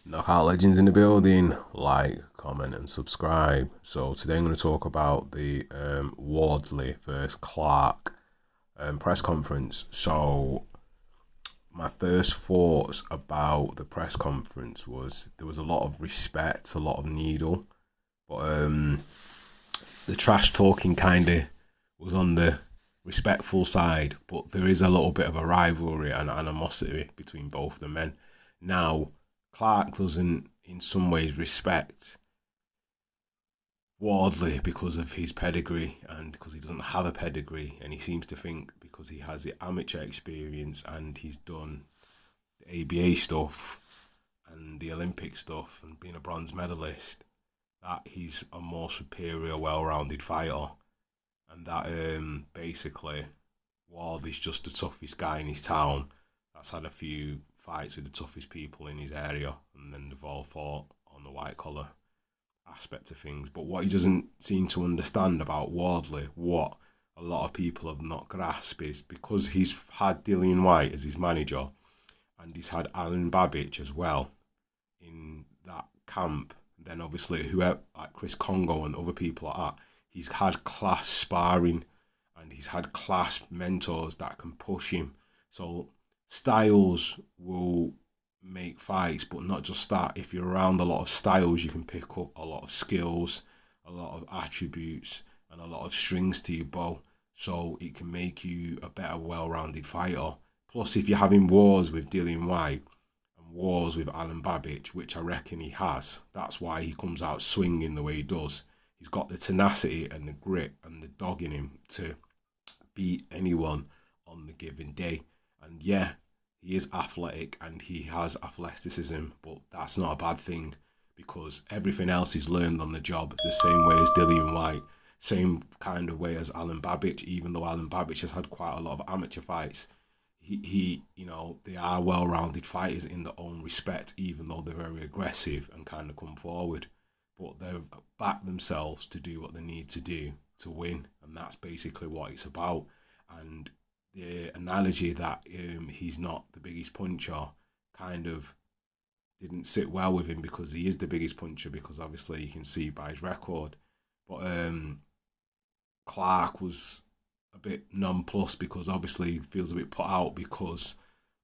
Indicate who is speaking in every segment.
Speaker 1: Knockout Legends in the building. Like, comment, and subscribe. So today I'm going to talk about the Wardley versus Clark press conference. So my first thoughts about the press conference was there was a lot of respect, a lot of needle, but the trash talking kind of was on the respectful side. But there is a little bit of a rivalry and animosity between both the men. Now, Clark doesn't, in some ways, respect Wardley because of his pedigree and because he doesn't have a pedigree, and he seems to think because he has the amateur experience and he's done the ABA stuff and the Olympic stuff and being a bronze medalist, that he's a more superior, well-rounded fighter, and that basically Wardley's just the toughest guy in his town that's had a few fights with the toughest people in his area, and then they've all fought on the white collar aspect of things. But what he doesn't seem to understand about Wardley, what a lot of people have not grasped, is because he's had Dillian Whyte as his manager and he's had Alan Babbage as well in that camp, then obviously whoever, like Chris Congo and other people like that, he's had class sparring and he's had class mentors that can push him. So styles will make fights, but not just that. If you're around a lot of styles, you can pick up a lot of skills, a lot of attributes, and a lot of strings to your bow. So it can make you a better, well-rounded fighter. Plus, if you're having wars with Dillian Whyte and wars with Alan Babbage, which I reckon he has, that's why he comes out swinging the way he does. He's got the tenacity and the grit and the dog in him to beat anyone on the given day. And yeah, he is athletic and he has athleticism, but that's not a bad thing because everything else he's learned on the job the same way as Dillian Whyte, same kind of way as Alan Babbage, even though Alan Babbage has had quite a lot of amateur fights. He you know, they are well-rounded fighters in their own respect, even though they're very aggressive and kind of come forward. But they've backed themselves to do what they need to do to win, and that's basically what it's about. And the analogy that he's not the biggest puncher kind of didn't sit well with him because he is the biggest puncher, because obviously you can see by his record. But Clark was a bit nonplussed because obviously he feels a bit put out because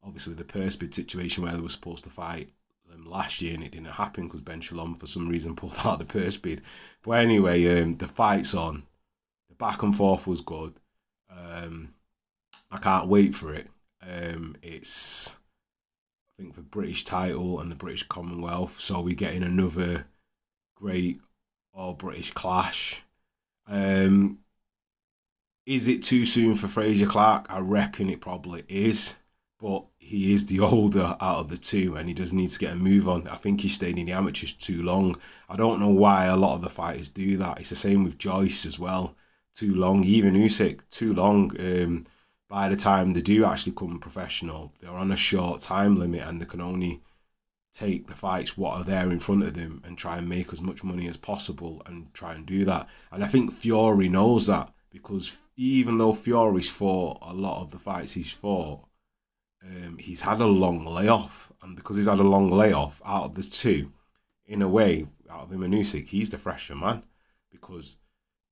Speaker 1: obviously the purse bid situation where they were supposed to fight last year and it didn't happen because Ben Shalom for some reason pulled out the purse bid. But anyway, the fight's on. The back and forth was good. I can't wait for it. It's, I think, the British title and the British Commonwealth. So we're getting another great all-British clash. Is it too soon for Fraser Clark? I reckon it probably is. But he is the older out of the two and he does need to get a move on. I think he stayed in the amateurs too long. I don't know why a lot of the fighters do that. It's the same with Joyce as well. Too long. Even Usyk, too long. By the time they do actually come professional, they're on a short time limit and they can only take the fights what are there in front of them and try and make as much money as possible and try and do that. And I think Fury knows that, because even though Fury's fought a lot of the fights he's fought, he's had a long layoff. And because he's had a long layoff, out of the two, in a way, out of him and Usyk, he's the fresher man, because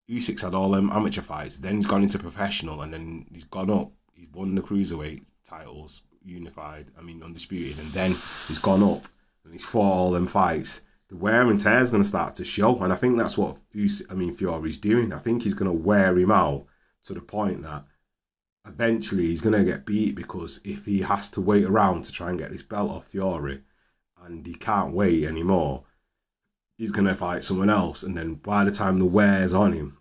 Speaker 1: Usyk's had all them amateur fights, then he's gone into professional, and then he's gone up. He's won the cruiserweight titles, undisputed, and then he's gone up and he's fought all them fights. The wear and tear is going to start to show, and I think that's what Fury's doing. I think he's going to wear him out to the point that eventually he's going to get beat, because if he has to wait around to try and get this belt off Fury, and he can't wait anymore, he's going to fight someone else, and then by the time the wear's on him,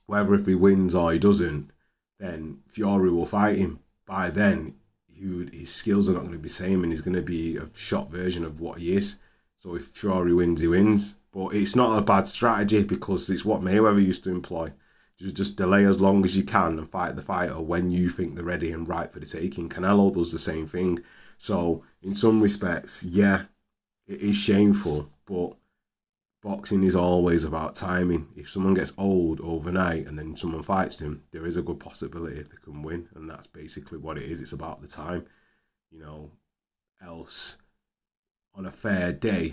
Speaker 1: whether if he wins or he doesn't, then Fury will fight him. By then, his skills are not going to be the same, and he's going to be a shot version of what he is. So if Fury wins, he wins. But it's not a bad strategy, because it's what Mayweather used to employ. Just delay as long as you can and fight the fighter when you think they're ready and right for the taking. Canelo does the same thing. So in some respects, yeah, it is shameful, but boxing is always about timing. If someone gets old overnight and then someone fights them, there is a good possibility they can win, and that's basically what it is. It's about the time, else on a fair day,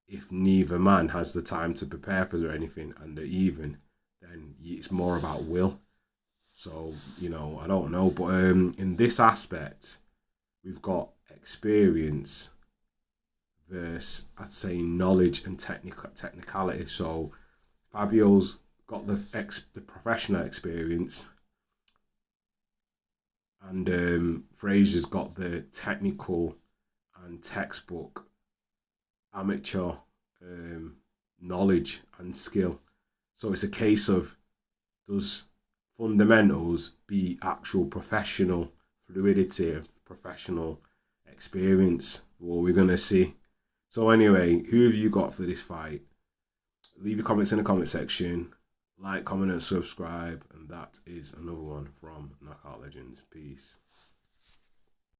Speaker 1: if neither man has the time to prepare for it or anything and they're even, then it's more about will. So, you know, I don't know. But in this aspect, we've got experience versus, I'd say, knowledge and technicality. So Fabio's got the professional experience, and Fraser's got the technical and textbook amateur knowledge and skill. So it's a case of, does fundamentals beat actual professional fluidity of professional experience? What we're going to see. So anyway, who have you got for this fight? Leave your comments in the comment section. Like, comment, and subscribe. And that is another one from Knockout Legends. Peace.